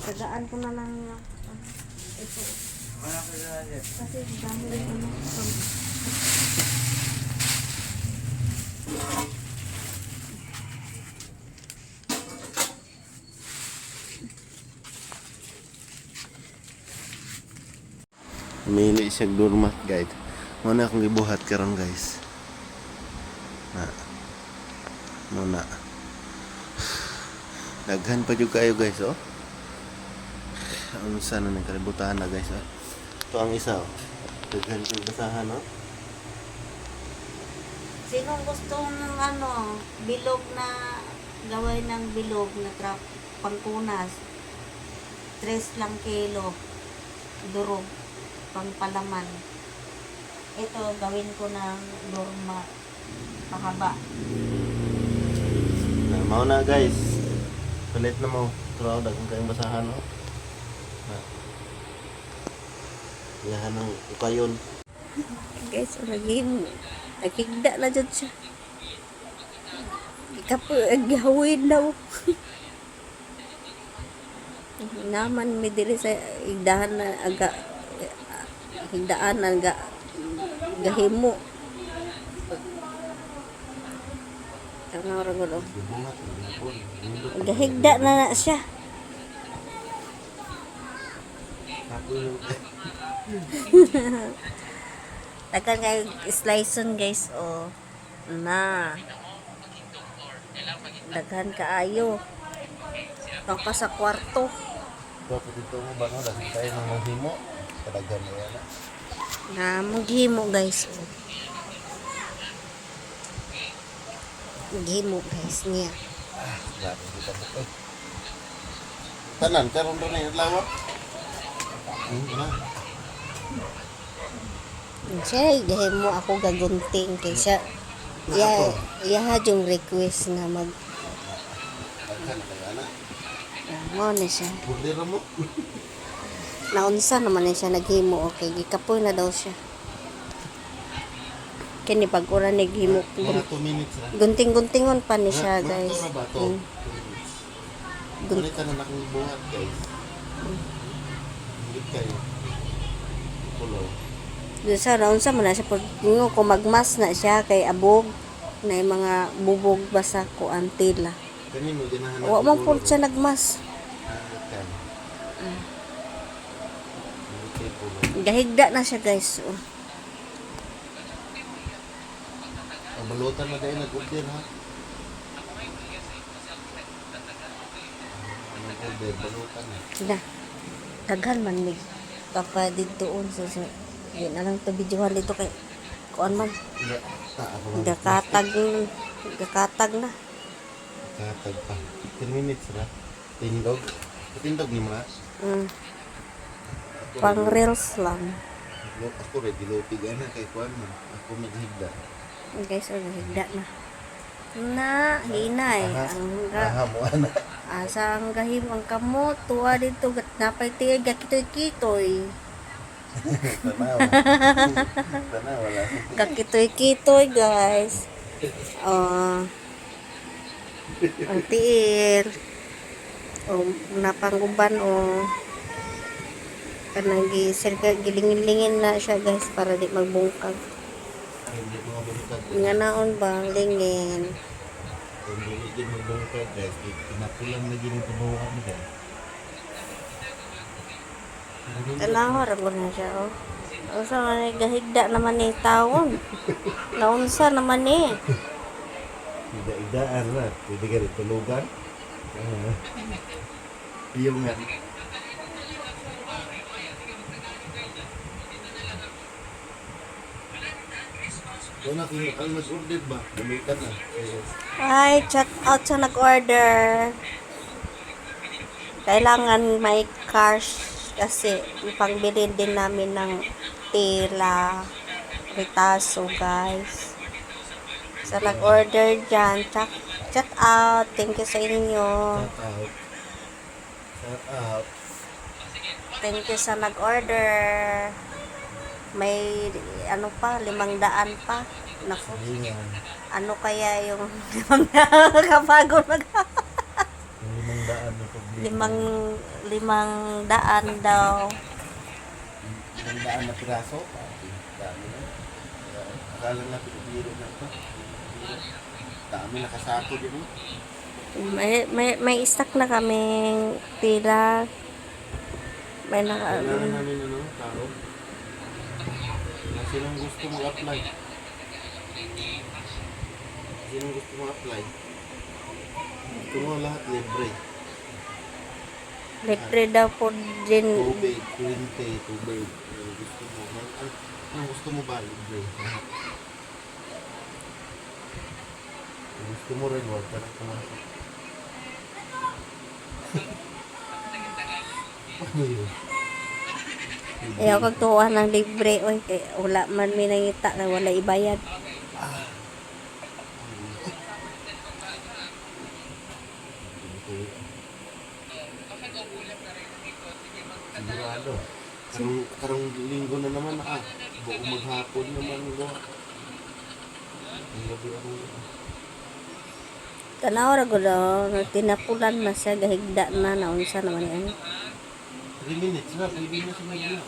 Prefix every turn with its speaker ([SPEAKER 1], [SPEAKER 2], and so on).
[SPEAKER 1] Tagaan ko na lang yung ito. Kasi dami yung ano.
[SPEAKER 2] Mili siya durmat guys. Muna akong gibuhat karon guys. Na. Muna. Daghan pa jud kayo guys oh. Ang sana nang kalibutan na guys oh. Ito ang isa oh. Daghan pa basahan oh.
[SPEAKER 1] Sinong gusto ng ano, bilog na, gawin ng bilog na pangkunas? 3 lang kilo. Durog. Pangpalaman. Ito, gawin ko ng durma. Pahaba.
[SPEAKER 2] Na mao na guys. Palit na mo. Turaw daghang kayong basahan oh. Na. Yahan ang ukayon.
[SPEAKER 1] Guys, lagi nakigda na dyan siya. Ikapo, aghawin daw. Naman, may dili sa igdahan na aga, higdaan na aga, gahimo. Tama orang gulo. Gahigda na siya. Takan kayo sliceon guys oh. Na. Daghan kaayo. Ito pa sa kwarto.
[SPEAKER 2] Ito dito mo ba no daghan tayo ng mahimo. Kadaghan na yan.
[SPEAKER 1] Na maghimo guys oh. Maghimo guys niya.
[SPEAKER 2] Grabe kita po. Tanan karon do na lawak. Na.
[SPEAKER 1] Siya, gahimo ako gagunting kay siya. Iya yung request na mag mo na siya.
[SPEAKER 2] Burdero mo.
[SPEAKER 1] Naunsa naman na siya naghimo okay. Gikapoy na daw siya. Kini pag ura naghimo.
[SPEAKER 2] 2 minutes ra.
[SPEAKER 1] Gunting-guntingon pa ni siya guys.
[SPEAKER 2] Gulit ka na nakong buhat guys. Gulit kayo. Pulo.
[SPEAKER 1] Doon sa naunsa man na siya pag kung magmas na siya kay abog na yung mga bubog basa ko antila.
[SPEAKER 2] Kani mo ginahanap.
[SPEAKER 1] Wa man po siya nagmas. Gahigda na siya guys. Oh.
[SPEAKER 2] Balutan na dahil nag-order ha. Nag-order, balutan na.
[SPEAKER 1] Na. Daghan man mig papadid doon sa yun na lang to videohan dito kay kuan man. Gakatag na.
[SPEAKER 2] Katag pa. 10 minutes ra. Tindog. Tindog ni mo na.
[SPEAKER 1] Pang reels lang.
[SPEAKER 2] Ako ready lupig ana kay kuan man. Ako maghigda.
[SPEAKER 1] Guys, higda na. Na, hinay.
[SPEAKER 2] Mo ana.
[SPEAKER 1] Asa ang gahim ang kamot. Tuwa dito. Napay tigay kakitoy-kitoy.
[SPEAKER 2] Tanawa. Wala.
[SPEAKER 1] Kakitoy-kitoy guys. Ang tiil. Napangguban kanang gilingin-lingin na siya guys para di magbungkag. Nga naon ba lingin.
[SPEAKER 2] Kung dili din magbungkag guys, pinapulang na gini tubuhan ni guys.
[SPEAKER 1] Talahor ako na siya oh. Usa man gahigda naman ni taon. Naunsa naman ni.
[SPEAKER 2] Ida-idaan na. Pwede ka rin tulugan. Iyong nga. Kung ang nag-order ba? Gamitan na.
[SPEAKER 1] Hi, check out sa nag-order. Kailangan may cash kasi pangbili din namin ng tela, ritaso guys. Sa nag-order dyan, check out. Thank you sa inyo.
[SPEAKER 2] Shout out.
[SPEAKER 1] Thank you sa nag-order. May ano pa, 500 pa. Naku. Ano kaya yung 500 kapagod mag
[SPEAKER 2] 500 na publiko.
[SPEAKER 1] limang daan daw.
[SPEAKER 2] 500 na piraso. Dami na. Akala natin biro na ito. Dami nakasako din.
[SPEAKER 1] May stock na kaming tila. May
[SPEAKER 2] Kailangan namin tao. Sinong gusto mag-apply? Sinong gusto mag-apply? Gusto mo lahat libre.
[SPEAKER 1] libre daw po din.
[SPEAKER 2] Tubig, kuryente, tubig. Gusto mo. Ang gusto mo ba libre? Lahat. Kung gusto mo rin, huwag ka lang pumasok. Ano yun?
[SPEAKER 1] Ayaw kagtuwa ng libre. Oy, kay wala man may nangita na wala ibayad.
[SPEAKER 2] Sigurado. Karong linggo na naman buong maghapon naman go. Ang gabi ako.
[SPEAKER 1] Tanaw ra gud tinapulan na siya gahigda na naunsa naman yan.
[SPEAKER 2] 3 minutes na, pwede na siya mag